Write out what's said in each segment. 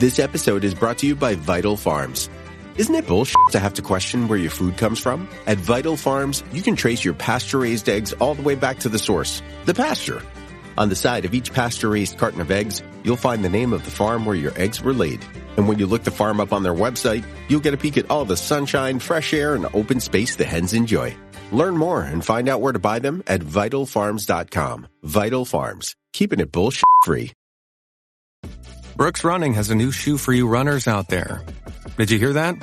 This episode is brought to you by Vital Farms. Isn't it bullshit to have to question where your food comes from? At Vital Farms, you can trace your pasture-raised eggs all the way back to the source, the pasture. On the side of each pasture-raised carton of eggs, you'll find the name of the farm where your eggs were laid. And when you look the farm up on their website, you'll get a peek at all the sunshine, fresh air, and open space the hens enjoy. Learn more and find out where to buy them at vitalfarms.com. Vital Farms, keeping it bullshit free. Brooks Running has a new shoe for you runners out there. Did you hear that?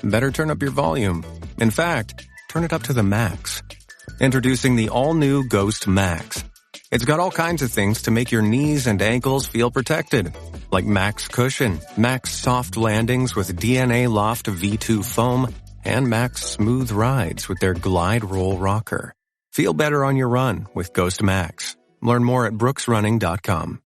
Better turn up your volume. In fact, turn it up to the max. Introducing the all-new Ghost Max. It's got all kinds of things to make your knees and ankles feel protected. Like Max Cushion, Max Soft Landings with DNA Loft V2 foam, and Max Smooth Rides with their Glide Roll Rocker. Feel better on your run with Ghost Max. Learn more at brooksrunning.com.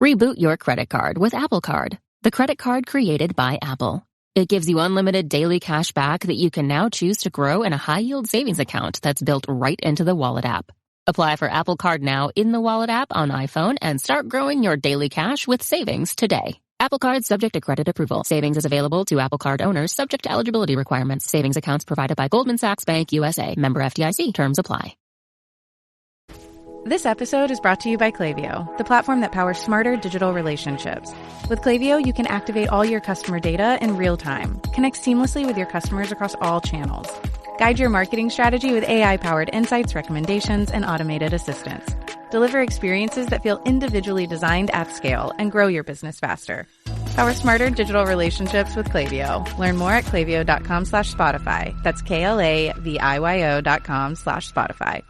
Reboot your credit card with Apple Card, the credit card created by Apple. It gives you unlimited daily cash back that you can now choose to grow in a high-yield savings account that's built right into the Wallet app. Apply for Apple Card now in the Wallet app on iPhone and start growing your daily cash with savings today. Apple Card subject to credit approval. Savings is available to Apple Card owners subject to eligibility requirements. Savings accounts provided by Goldman Sachs Bank USA. Member FDIC. Terms apply. This episode is brought to you by Klaviyo, the platform that powers smarter digital relationships. With Klaviyo, you can activate all your customer data in real time, connect seamlessly with your customers across all channels, guide your marketing strategy with AI-powered insights, recommendations, and automated assistance. Deliver experiences that feel individually designed at scale and grow your business faster. Power smarter digital relationships with Klaviyo. Learn more at klaviyo.com/Spotify. That's KLAVIYO.com/Spotify.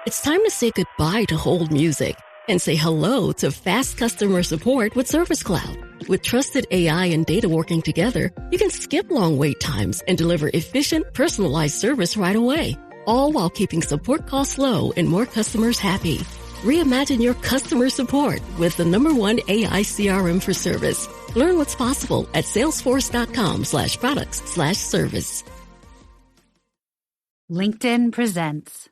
It's time to say goodbye to hold music and say hello to fast customer support with Service Cloud. With trusted AI and data working together, you can skip long wait times and deliver efficient, personalized service right away, all while keeping support costs low and more customers happy. Reimagine your customer support with the #1 AI CRM for service. Learn what's possible at salesforce.com/products/service. LinkedIn presents.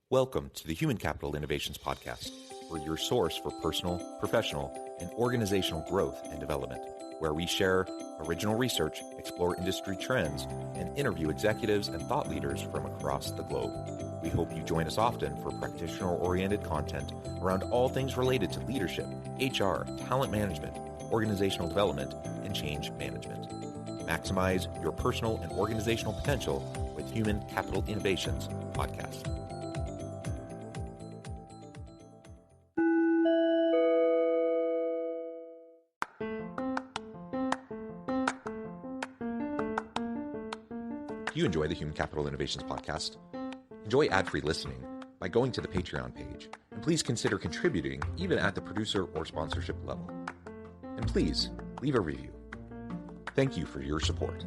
Welcome to the Human Capital Innovations Podcast. We're your source for personal, professional, and organizational growth and development, where we share original research, explore industry trends, and interview executives and thought leaders from across the globe. We hope you join us often for practitioner-oriented content around all things related to leadership, HR, talent management, organizational development, and change management. Maximize your personal and organizational potential with Human Capital Innovations Podcast. If you enjoy the Human Capital Innovations Podcast, enjoy ad-free listening by going to the Patreon page, and please consider contributing even at the producer or sponsorship level. And please leave a review. Thank you for your support.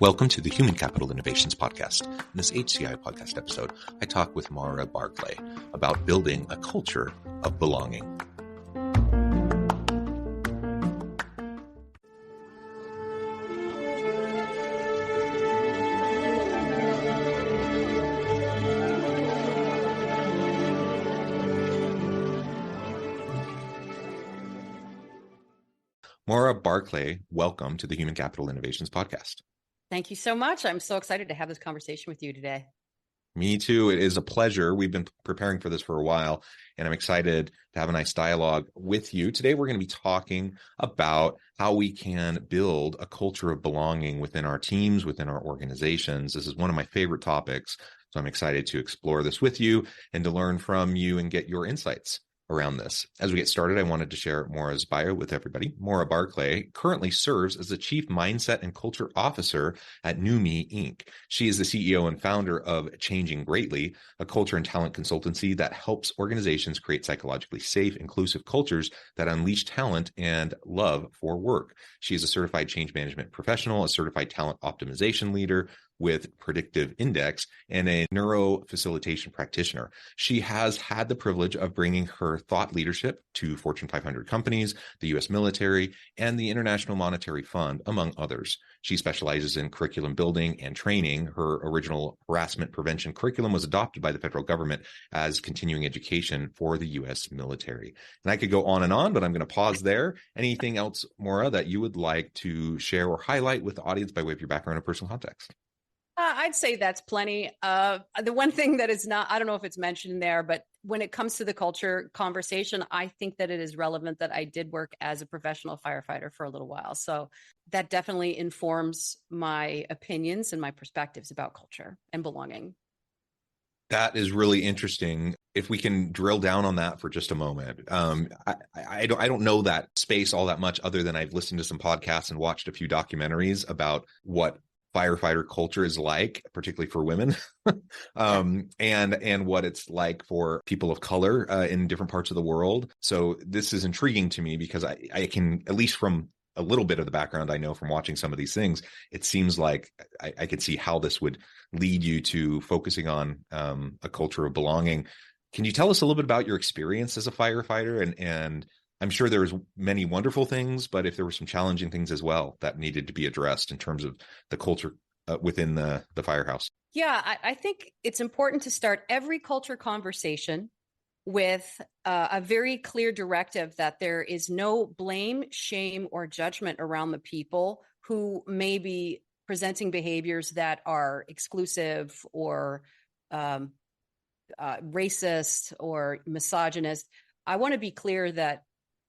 Welcome to the Human Capital Innovations Podcast. In this HCI podcast episode, I talk with Maura Barclay about building a culture of belonging. Maura Barclay, welcome to the Human Capital Innovations Podcast. Thank you so much. I'm so excited to have this conversation with you today. Me too. It is a pleasure. We've been preparing for this for a while, and I'm excited to have a nice dialogue with you. Today, we're going to be talking about how we can build a culture of belonging within our teams, within our organizations. This is one of my favorite topics, so I'm excited to explore this with you and to learn from you and get your insights around this. As we get started, I wanted to share Maura's bio with everybody. Maura Barclay currently serves as the Chief Mindset and Culture Officer at New Me, Inc. She is the CEO and founder of Changing Greatly, a culture and talent consultancy that helps organizations create psychologically safe, inclusive cultures that unleash talent and love for work. She is a certified change management professional, a certified talent optimization leader, with Predictive Index and a neurofacilitation practitioner. She has had the privilege of bringing her thought leadership to Fortune 500 companies, the U.S. military, and the International Monetary Fund, among others. She specializes in curriculum building and training. Her original harassment prevention curriculum was adopted by the federal government as continuing education for the U.S. military. And I could go on and on, but I'm going to pause there. Anything else, Maura, that you would like to share or highlight with the audience by way of your background or personal context? I'd say that's plenty. The one thing that is not, I don't know if it's mentioned there, but when it comes to the culture conversation, I think that it is relevant that I did work as a professional firefighter for a little while. So that definitely informs my opinions and my perspectives about culture and belonging. That is really interesting. If we can drill down on that for just a moment. I don't know that space all that much, other than I've listened to some podcasts and watched a few documentaries about what firefighter culture is like, particularly for women, and what it's like for people of color in different parts of the world. So this is intriguing to me because I can, at least from a little bit of the background I know from watching some of these things, it seems like I could see how this would lead you to focusing on a culture of belonging. Can you tell us a little bit about your experience as a firefighter? And I'm sure there was many wonderful things, but if there were some challenging things as well that needed to be addressed in terms of the culture within the firehouse. Yeah, I think it's important to start every culture conversation with a very clear directive that there is no blame, shame, or judgment around the people who may be presenting behaviors that are exclusive or racist or misogynist. I want to be clear that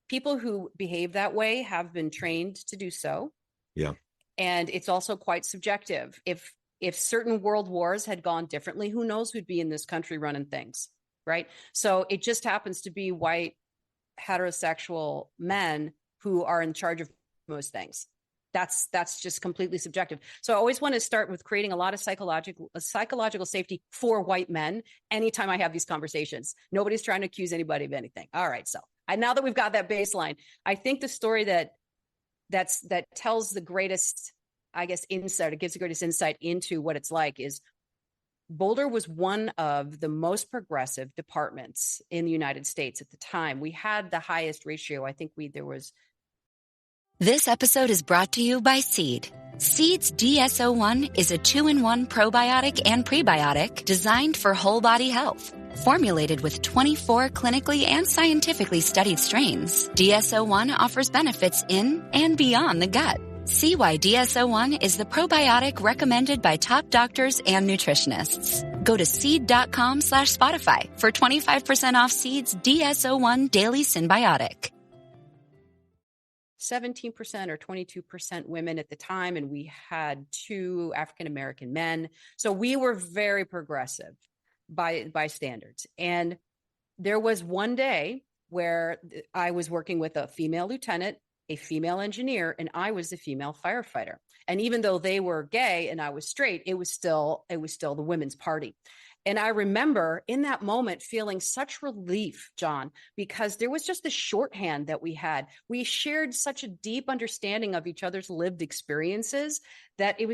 people who behave that way have been trained to do so. Yeah. And it's also quite subjective. If certain world wars had gone differently, who knows who'd be in this country running things, right? So it just happens to be white heterosexual men who are in charge of most things. That's just completely subjective. So I always want to start with creating a lot of psychological safety for white men anytime I have these conversations. Nobody's trying to accuse anybody of anything. All right. So now that we've got that baseline, I think the story that tells the greatest, I guess, insight, it gives the greatest insight into what it's like is Boulder was one of the most progressive departments in the United States at the time. We had the highest ratio. I think there was. This episode is brought to you by Seed. Seed's DSO1 is a 2-in-1 probiotic and prebiotic designed for whole body health. Formulated with 24 clinically and scientifically studied strains, DSO1 offers benefits in and beyond the gut. See why DSO1 is the probiotic recommended by top doctors and nutritionists. Go to seed.com/Spotify for 25% off Seed's DSO1 Daily Symbiotic. 17% or 22% women at the time, and we had 2 African-American men. So we were very progressive by standards. And there was one day where I was working with a female lieutenant, a female engineer, and I was a female firefighter. And even though they were gay and I was straight, it was still the women's party. And I remember in that moment feeling such relief, John, because there was just the shorthand that we had. We shared such a deep understanding of each other's lived experiences that it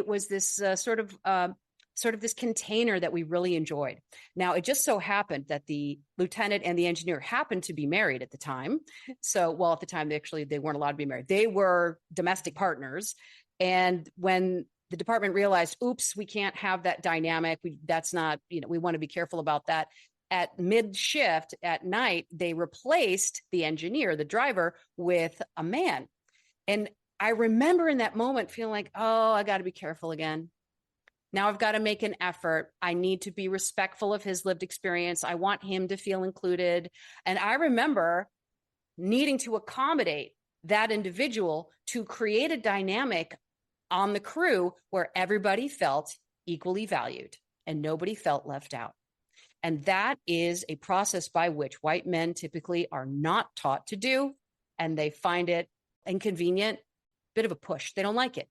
was this sort of this container that we really enjoyed. Now, it just so happened that the lieutenant and the engineer happened to be married at the time. So, well, at the time, they weren't allowed to be married. They were domestic partners. And when the department realized, oops, we can't have that dynamic. We want to be careful about that. At mid-shift at night, they replaced the engineer, the driver, with a man. And I remember in that moment feeling like, oh, I got to be careful again. Now I've got to make an effort. I need to be respectful of his lived experience. I want him to feel included. And I remember needing to accommodate that individual to create a dynamic on the crew where everybody felt equally valued and nobody felt left out. And that is a process by which white men typically are not taught to do, and they find it inconvenient, bit of a push. They don't like it.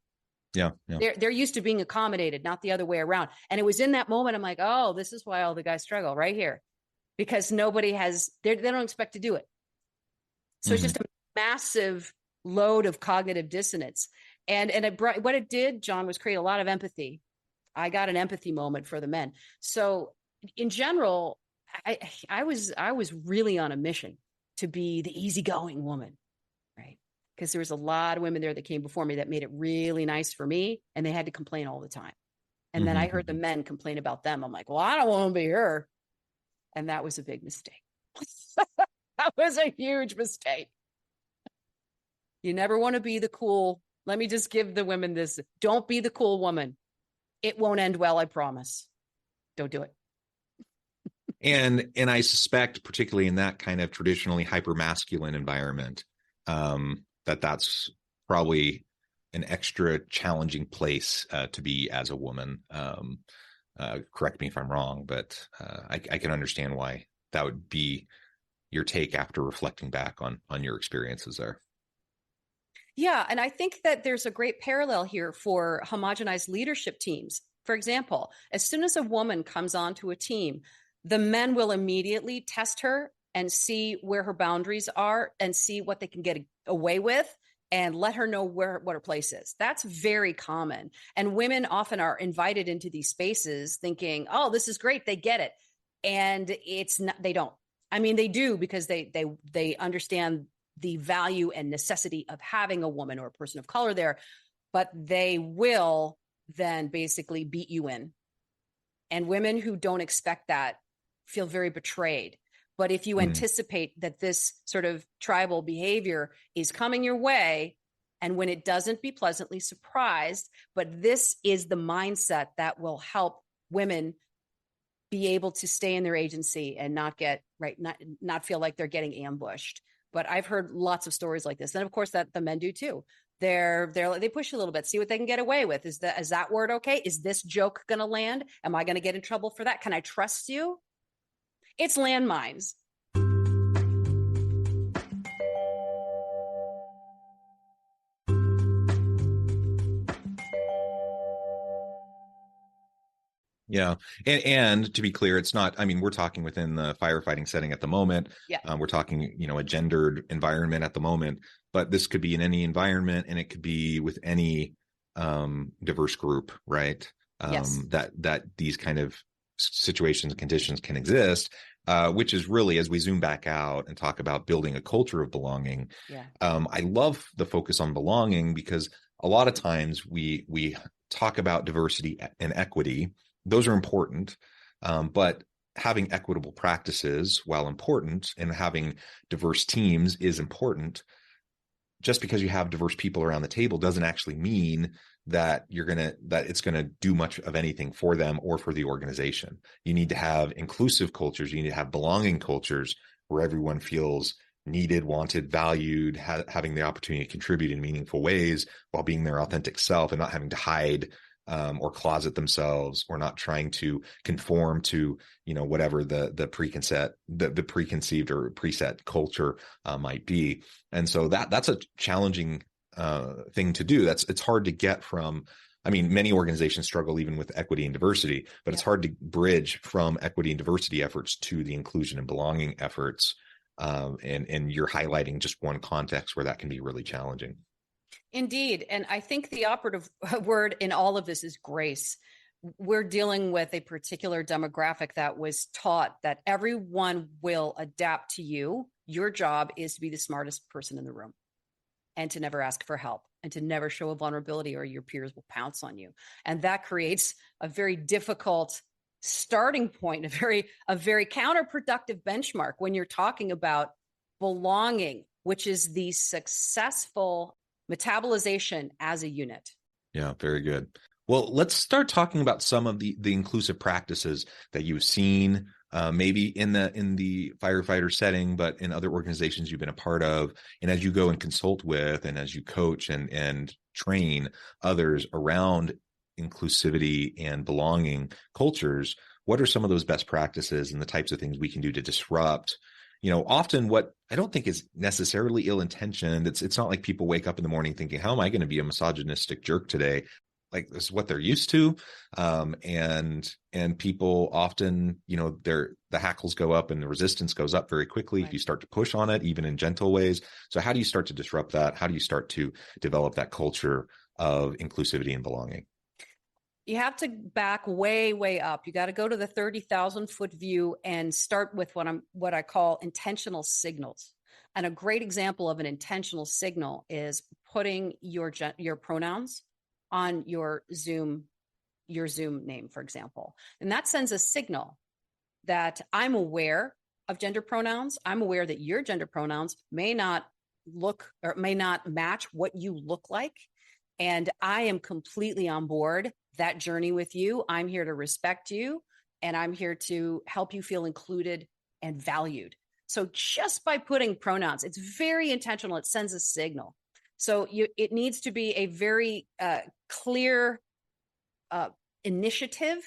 Yeah. They're used to being accommodated, not the other way around. And it was in that moment, I'm like, oh, this is why all the guys struggle right here, because nobody they don't expect to do it. So It's just a massive load of cognitive dissonance. And what it did, John, was create a lot of empathy I got an empathy moment for the men. So in general, I was really on a mission to be the easygoing woman, right? Because there was a lot of women there that came before me that made it really nice for me, and they had to complain all the time. And then I heard the men complain about them. I'm like, well, I don't want to be her. And that was a big mistake. That was a huge mistake. You never want to be the cool. Let me just give the women this. Don't be the cool woman. It won't end well, I promise. Don't do it. And I suspect, particularly in that kind of traditionally hyper-masculine environment, that's probably an extra challenging place to be as a woman. Correct me if I'm wrong, but I can understand why that would be your take after reflecting back on your experiences there. Yeah, and I think that there's a great parallel here for homogenized leadership teams. For example, as soon as a woman comes onto a team, the men will immediately test her and see where her boundaries are and see what they can get away with and let her know what her place is. That's very common. And women often are invited into these spaces thinking, oh, this is great. They get it. And it's not, they don't. I mean, they do because they understand the value and necessity of having a woman or a person of color there, but they will then basically beat you in. And women who don't expect that feel very betrayed. But if you anticipate that this sort of tribal behavior is coming your way, and when it doesn't, be pleasantly surprised. But this is the mindset that will help women be able to stay in their agency and not feel like they're getting ambushed. But I've heard lots of stories like this. And of course that the men do too. They push a little bit, see what they can get away with. Is that word okay? Is this joke going to land? Am I going to get in trouble for that? Can I trust you? It's landmines. Yeah. And to be clear, it's not, I mean, we're talking within the firefighting setting at the moment. Yeah. We're talking, a gendered environment at the moment, but this could be in any environment, and it could be with any diverse group, right? Yes. That these kind of situations and conditions can exist, which is really, as we zoom back out and talk about building a culture of belonging. Yeah. I love the focus on belonging because a lot of times we talk about diversity and equity. Those are important, but having equitable practices, while important, and having diverse teams is important. Just because you have diverse people around the table doesn't actually mean that it's gonna do much of anything for them or for the organization. You need to have inclusive cultures. You need to have belonging cultures where everyone feels needed, wanted, valued, having the opportunity to contribute in meaningful ways while being their authentic self and not having to hide or closet themselves, or not trying to conform to, whatever the preconceived or preset culture might be. And so that's a challenging thing to do. It's hard to get from. I mean, many organizations struggle even with equity and diversity, but it's hard to bridge from equity and diversity efforts to the inclusion and belonging efforts. And you're highlighting just one context where that can be really challenging. Indeed. And I think the operative word in all of this is grace. We're dealing with a particular demographic that was taught that everyone will adapt to you. Your job is to be the smartest person in the room and to never ask for help and to never show a vulnerability, or your peers will pounce on you. And that creates a very difficult starting point, a very counterproductive benchmark when you're talking about belonging, which is the successful metabolization as a unit. Yeah, very good. Well, let's start talking about some of the inclusive practices that you've seen, maybe in the firefighter setting, but in other organizations you've been a part of. And as you go and consult with, and as you coach and train others around inclusivity and belonging cultures, what are some of those best practices and the types of things we can do to disrupt? Often what I don't think is necessarily ill-intentioned. It's not like people wake up in the morning thinking, how am I going to be a misogynistic jerk today? Like, this is what they're used to. And people often, the hackles go up and the resistance goes up very quickly if you start to push on it, even in gentle ways. So how do you start to disrupt that? How do you start to develop that culture of inclusivity and belonging? You have to back way, way up. You got to go to the 30,000 foot view and start with what I call intentional signals. And a great example of an intentional signal is putting your pronouns on your Zoom name, for example. And that sends a signal that I'm aware of gender pronouns. I'm aware that your gender pronouns may not look or may not match what you look like. And I am completely on board that journey with you. I'm here to respect you, and I'm here to help you feel included and valued. So just by putting pronouns, it's very intentional. It sends a signal. So it needs to be a very clear initiative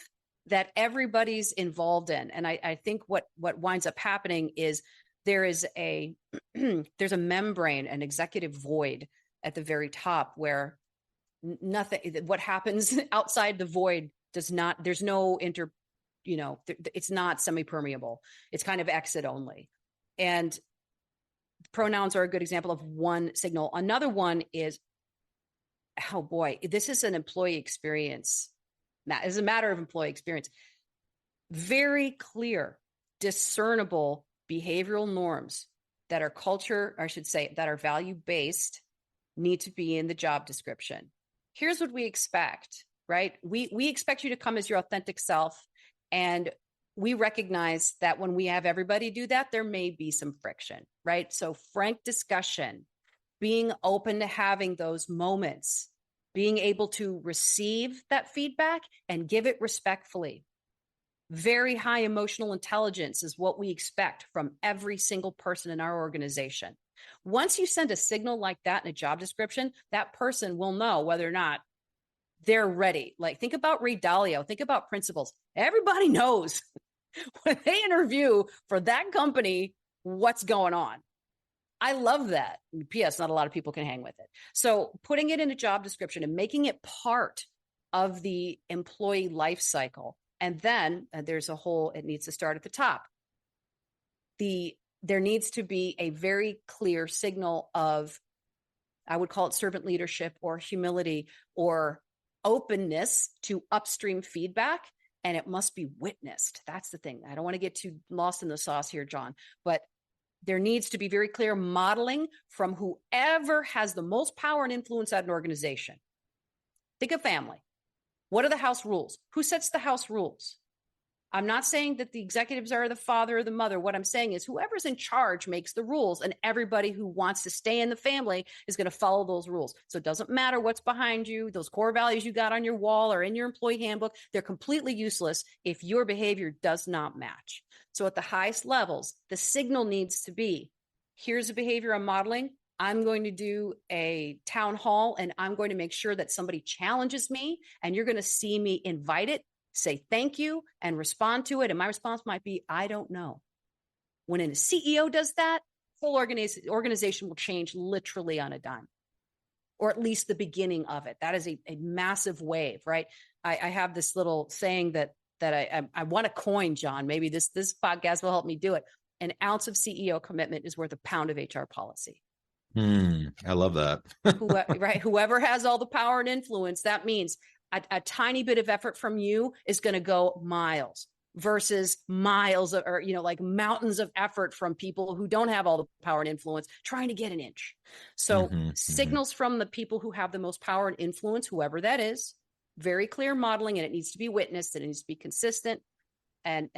that everybody's involved in. And I think what winds up happening is there's a membrane, an executive void at the very top where what happens outside the void there's no it's not semi-permeable. It's kind of exit only. And pronouns are a good example of one signal. Another one is, oh boy, this is an employee experience. It's a matter of employee experience. Very clear, discernible behavioral norms that are that are value-based need to be in the job description. Here's what we expect, right? We expect you to come as your authentic self. And we recognize that when we have everybody do that, there may be some friction, right? So frank discussion, being open to having those moments, being able to receive that feedback and give it respectfully. Very high emotional intelligence is what we expect from every single person in our organization. Once you send a signal like that in a job description, that person will know whether or not they're ready. Like, think about Ray Dalio, think about principals. Everybody knows when they interview for that company, what's going on. I love that. P.S. Not a lot of people can hang with it. So putting it in a job description and making it part of the employee life cycle. And then it needs to start at the top. There needs to be a very clear signal of, I would call it servant leadership or humility or openness to upstream feedback. And it must be witnessed. That's the thing. I don't want to get too lost in the sauce here, John, but there needs to be very clear modeling from whoever has the most power and influence at an organization. Think of family. What are the house rules? Who sets the house rules? I'm not saying that the executives are the father or the mother. What I'm saying is whoever's in charge makes the rules, and everybody who wants to stay in the family is going to follow those rules. So it doesn't matter what's behind you, those core values you got on your wall or in your employee handbook, they're completely useless if your behavior does not match. So at the highest levels, the signal needs to be, here's a behavior I'm modeling. I'm going to do a town hall, and I'm going to make sure that somebody challenges me, and you're going to see me invite it, say thank you, and respond to it. And my response might be, I don't know. When a CEO does that, whole organization will change literally on a dime, or at least the beginning of it. That is a massive wave, right? I have this little saying that I want to coin, John. Maybe this podcast will help me do it. An ounce of CEO commitment is worth a pound of HR policy. I love that. Right. Whoever has all the power and influence, that means a tiny bit of effort from you is going to go miles versus miles of, or, like mountains of effort from people who don't have all the power and influence trying to get an inch. So signals from the people who have the most power and influence, whoever that is, very clear modeling, and it needs to be witnessed, and it needs to be consistent and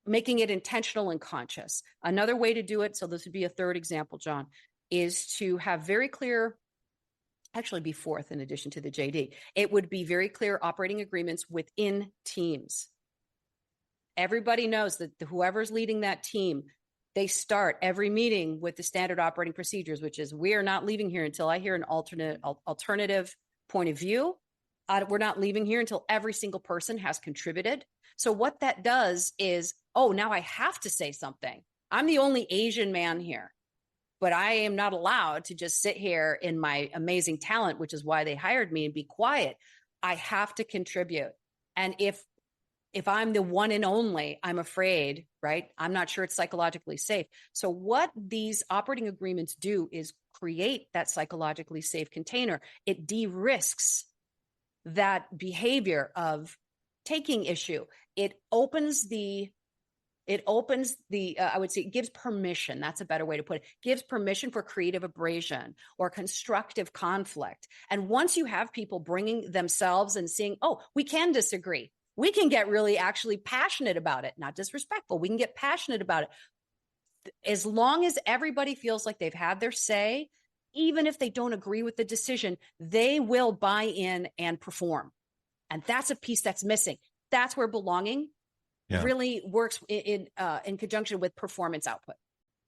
making it intentional and conscious. Another way to do it, so this would be a third example, John, is to have very clear, actually be fourth in addition to the JD, it would be very clear operating agreements within teams. Everybody knows that whoever's leading that team, they start every meeting with the standard operating procedures, which is, we are not leaving here until I hear an alternative point of view. We're not leaving here until every single person has contributed. So what that does is, now I have to say something. I'm the only Asian man here, but I am not allowed to just sit here in my amazing talent, which is why they hired me, and be quiet. I have to contribute. And if I'm the one and only, I'm afraid, right? I'm not sure it's psychologically safe. So what these operating agreements do is create that psychologically safe container. It de-risks that behavior of taking issue. It opens the, I would say it gives permission. That's a better way to put it. Gives permission for creative abrasion or constructive conflict. And once you have people bringing themselves and seeing, oh, we can disagree. We can get really actually passionate about it, not disrespectful. We can get passionate about it. As long as everybody feels like they've had their say, even if they don't agree with the decision, they will buy in and perform. And that's a piece that's missing. That's where belonging really works in conjunction with performance output.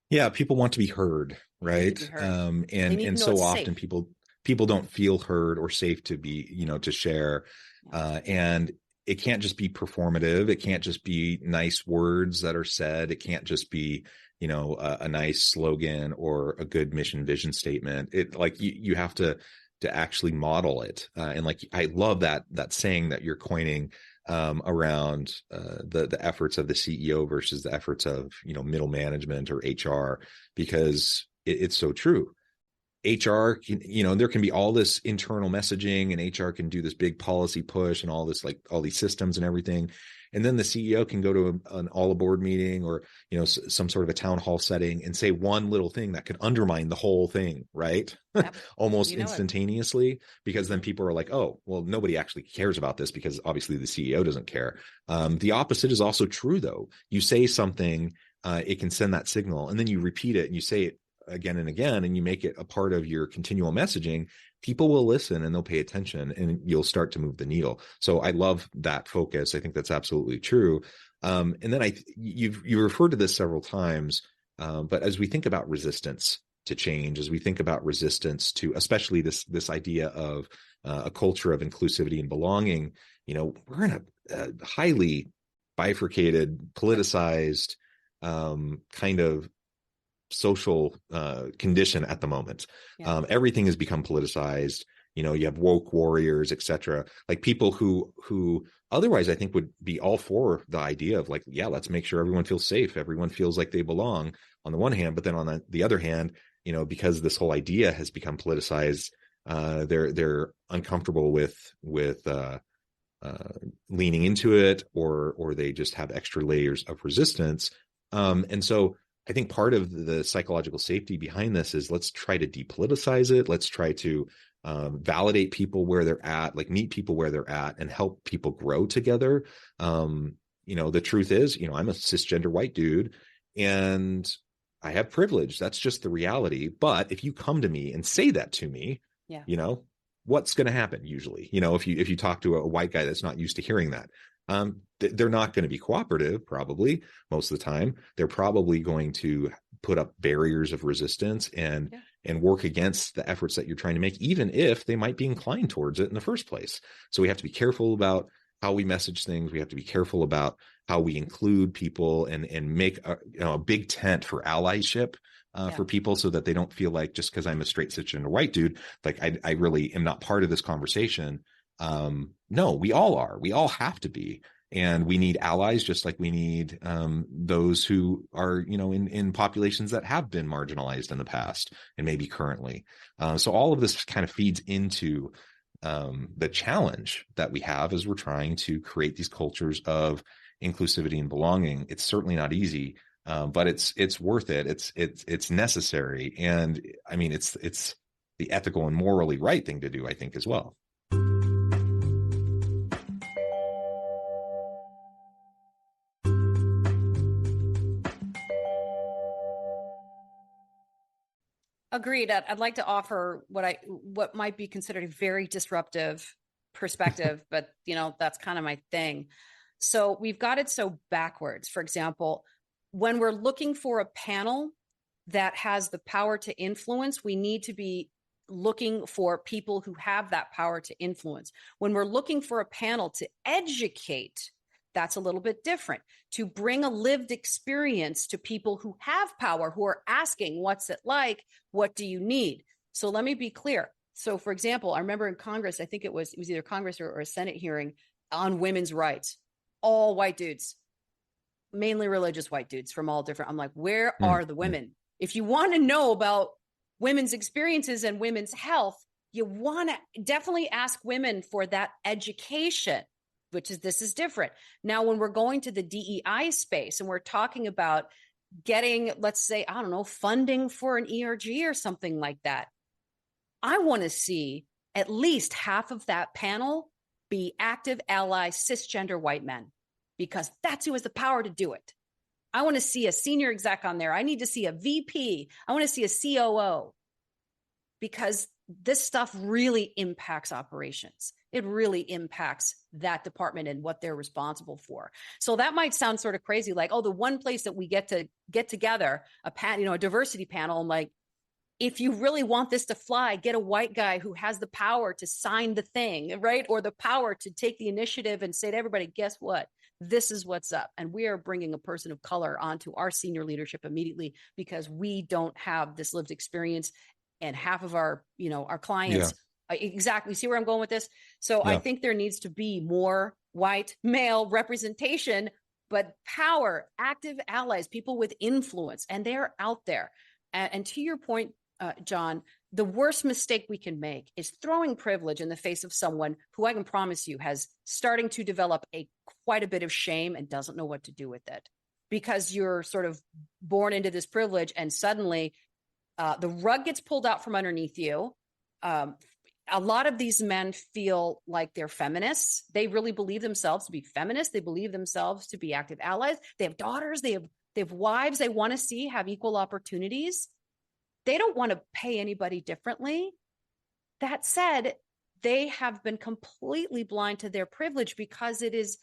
Yeah, people want to be heard, right? And so often people don't feel heard or safe to be, to share. And it can't just be performative. It can't just be nice words that are said. It can't just be, a nice slogan or a good mission vision statement. It like you have to actually model it. And like, I love that saying that you're coining around the efforts of the CEO versus the efforts of, middle management or HR, because it's so true. HR, there can be all this internal messaging, and HR can do this big policy push and all this, like all these systems and everything. And then the CEO can go to an all aboard meeting or, some sort of a town hall setting and say one little thing that could undermine the whole thing, right? Yep. Almost instantaneously, because then people are like, oh, well, nobody actually cares about this because obviously the CEO doesn't care. The opposite is also true, though. You say something, it can send that signal, and then you repeat it and you say it again and again, and you make it a part of your continual messaging. People will listen and they'll pay attention, and you'll start to move the needle. So I love that focus. I think that's absolutely true. And then you referred to this several times, but as we think about resistance to change, as we think about resistance to, especially this idea of a culture of inclusivity and belonging, we're in a highly bifurcated, politicized kind of social condition at the moment. Everything has become politicized. You have woke warriors, etc. Like people who otherwise I think would be all for the idea of like, yeah, let's make sure everyone feels safe, everyone feels like they belong on the one hand, but then on the other hand, because this whole idea has become politicized, they're uncomfortable with leaning into it, or they just have extra layers of resistance. And so I think part of the psychological safety behind this is let's try to depoliticize it. Let's try to validate people where they're at, like meet people where they're at and help people grow together. The truth is, I'm a cisgender white dude and I have privilege. That's just the reality. But if you come to me and say that to me, what's going to happen usually? If you talk to a white guy that's not used to hearing that, they're not going to be cooperative, probably most of the time. They're probably going to put up barriers of resistance and work against the efforts that you're trying to make, even if they might be inclined towards it in the first place. So we have to be careful about how we message things. We have to be careful about how we include people and make a big tent for allyship for people, so that they don't feel like just because I'm a straight cisgender white dude, like I really am not part of this conversation. No, we all are. We all have to be. And we need allies, just like we need those who are, in populations that have been marginalized in the past and maybe currently. So all of this kind of feeds into the challenge that we have as we're trying to create these cultures of inclusivity and belonging. It's certainly not easy, but it's worth it. It's necessary, and I mean it's the ethical and morally right thing to do, I think, as well. Agreed. I'd like to offer what might be considered a very disruptive perspective, but that's kind of my thing. So we've got it so backwards. For example, when we're looking for a panel that has the power to influence, we need to be looking for people who have that power to influence. When we're looking for a panel to educate, that's a little bit different. To bring a lived experience to people who have power, who are asking, what's it like? What do you need? So let me be clear. So for example, I remember in Congress, I think it was either Congress or a Senate hearing on women's rights, all white dudes, mainly religious white dudes from all different. I'm like, where are the women? If you want to know about women's experiences and women's health, you want to definitely ask women for that education, this is different. Now, when we're going to the DEI space and we're talking about getting, let's say, I don't know, funding for an ERG or something like that, I want to see at least half of that panel be active ally cisgender white men, because that's who has the power to do it. I want to see a senior exec on there. I need to see a VP. I want to see a COO, because this stuff really impacts operations. It really impacts that department and what they're responsible for. So that might sound sort of crazy, like, oh, the one place that we get to get together, a diversity panel. I'm like, if you really want this to fly, get a white guy who has the power to sign the thing, right? Or the power to take the initiative and say to everybody, guess what? This is what's up. And we are bringing a person of color onto our senior leadership immediately, because we don't have this lived experience. And half of our clients, exactly. See where I'm going with this? So I think there needs to be more white male representation, but power, active allies, people with influence, and they're out there. And to your point, John, the worst mistake we can make is throwing privilege in the face of someone who I can promise you has starting to develop quite a bit of shame and doesn't know what to do with it, because you're sort of born into this privilege and suddenly the rug gets pulled out from underneath you. A lot of these men feel like they're feminists. They really believe themselves to be feminists. They believe themselves to be active allies. They have daughters. They have wives they want to see have equal opportunities. They don't want to pay anybody differently. That said, they have been completely blind to their privilege, because it is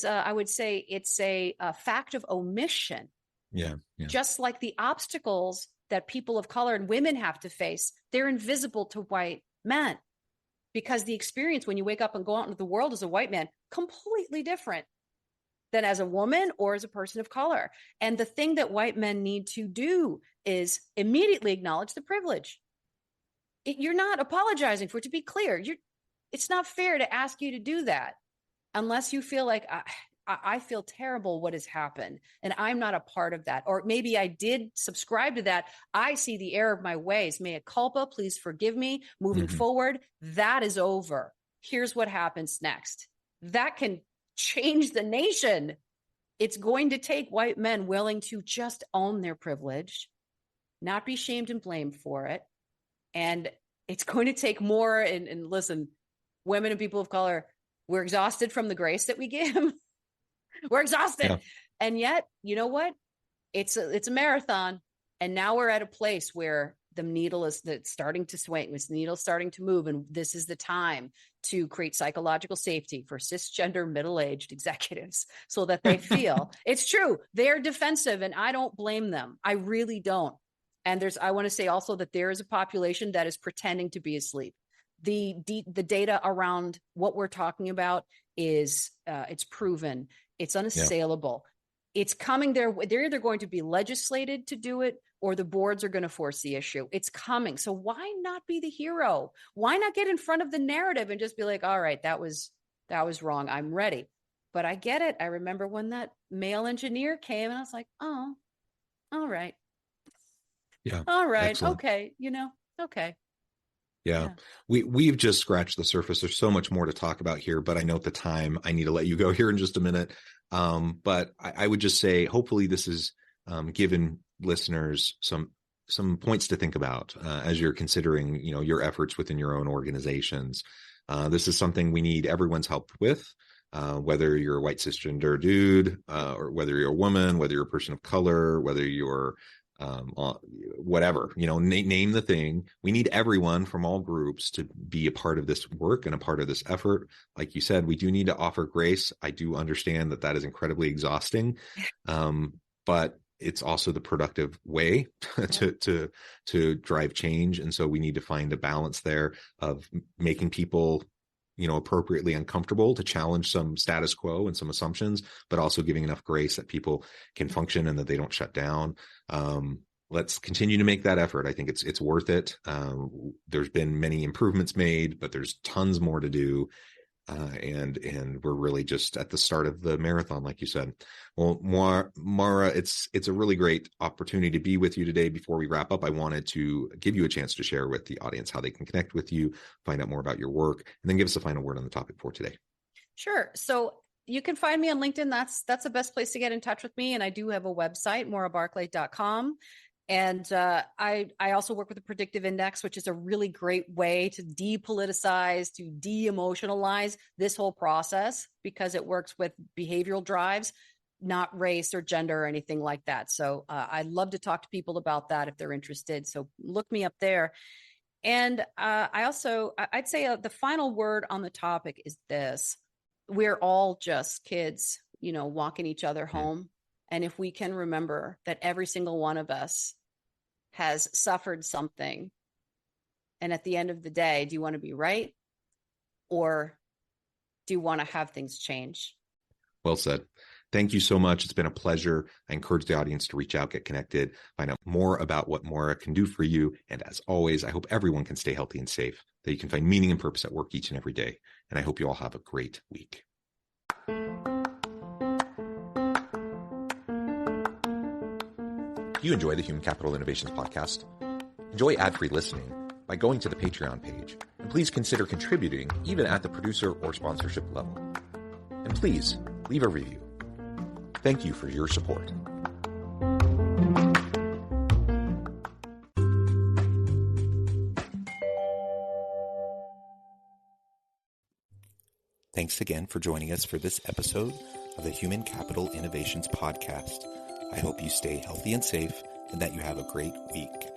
I would say it's a fact of omission. Yeah. Just like the obstacles that people of color and women have to face, they're invisible to white men, because the experience when you wake up and go out into the world as a white man, completely different than as a woman or as a person of color. And the thing that white men need to do is immediately acknowledge the privilege. You're not apologizing for it, to be clear. It's not fair to ask you to do that unless you feel like, I feel terrible what has happened and I'm not a part of that. Or maybe I did subscribe to that. I see the error of my ways. Mea culpa, please forgive me. Moving forward, that is over. Here's what happens next. That can change the nation. It's going to take white men willing to just own their privilege, not be shamed and blamed for it. And it's going to take more. And listen, women and people of color, we're exhausted from the grace that we give. We're exhausted. Yeah. And yet, you know what? It's a marathon. And now we're at a place where the needle is starting to swing. This needle starting to move. And this is the time to create psychological safety for cisgender middle-aged executives so that they feel it's true. They're defensive and I don't blame them. I really don't. And I want to say also that there is a population that is pretending to be asleep. The data around what we're talking about is it's proven. It's unassailable. Yeah. It's coming there. They're either going to be legislated to do it or the boards are going to force the issue. It's coming. So why not be the hero? Why not get in front of the narrative and just be like, all right, that was wrong. I'm ready. But I get it. I remember when that male engineer came and I was like, oh, all right. Yeah. All right. Excellent. Okay. Okay. Yeah. We've just scratched the surface. There's so much more to talk about here, but I know at the time I need to let you go here in just a minute. But I would just say, hopefully this is given listeners some points to think about as you're considering, your efforts within your own organizations. This is something we need everyone's help with, whether you're a white cisgender dude, or whether you're a woman, whether you're a person of color, whether you're whatever, name the thing. We need everyone from all groups to be a part of this work and a part of this effort. Like you said, we do need to offer grace. I do understand that is incredibly exhausting, but it's also the productive way to drive change. And so we need to find a balance there of making people appropriately uncomfortable to challenge some status quo and some assumptions, but also giving enough grace that people can function and that they don't shut down. Let's continue to make that effort. I think it's worth it. There's been many improvements made, but there's tons more to do. And we're really just at the start of the marathon, like you said. Well, Mara, it's a really great opportunity to be with you today. Before we wrap up, I wanted to give you a chance to share with the audience how they can connect with you, find out more about your work, and then give us a final word on the topic for today. Sure. So you can find me on LinkedIn. That's the best place to get in touch with me. And I do have a website, morabarclay.com. And I also work with the Predictive Index, which is a really great way to depoliticize, to de-emotionalize this whole process, because it works with behavioral drives, not race or gender or anything like that. So I'd love to talk to people about that if they're interested. So look me up there. And I'd say the final word on the topic is this: we're all just kids, walking each other home. And if we can remember that every single one of us has suffered something, and at the end of the day, do you want to be right, or do you want to have things change? Well said. Thank you so much. It's been a pleasure. I encourage the audience to reach out, get connected, find out more about what Mora can do for you. And as always, I hope everyone can stay healthy and safe, that you can find meaning and purpose at work each and every day. And I hope you all have a great week. Do you enjoy the Human Capital Innovations podcast? Enjoy ad-free listening by going to the Patreon page. And please consider contributing even at the producer or sponsorship level. And please leave a review. Thank you for your support. Thanks again for joining us for this episode of the Human Capital Innovations podcast. I hope you stay healthy and safe and that you have a great week.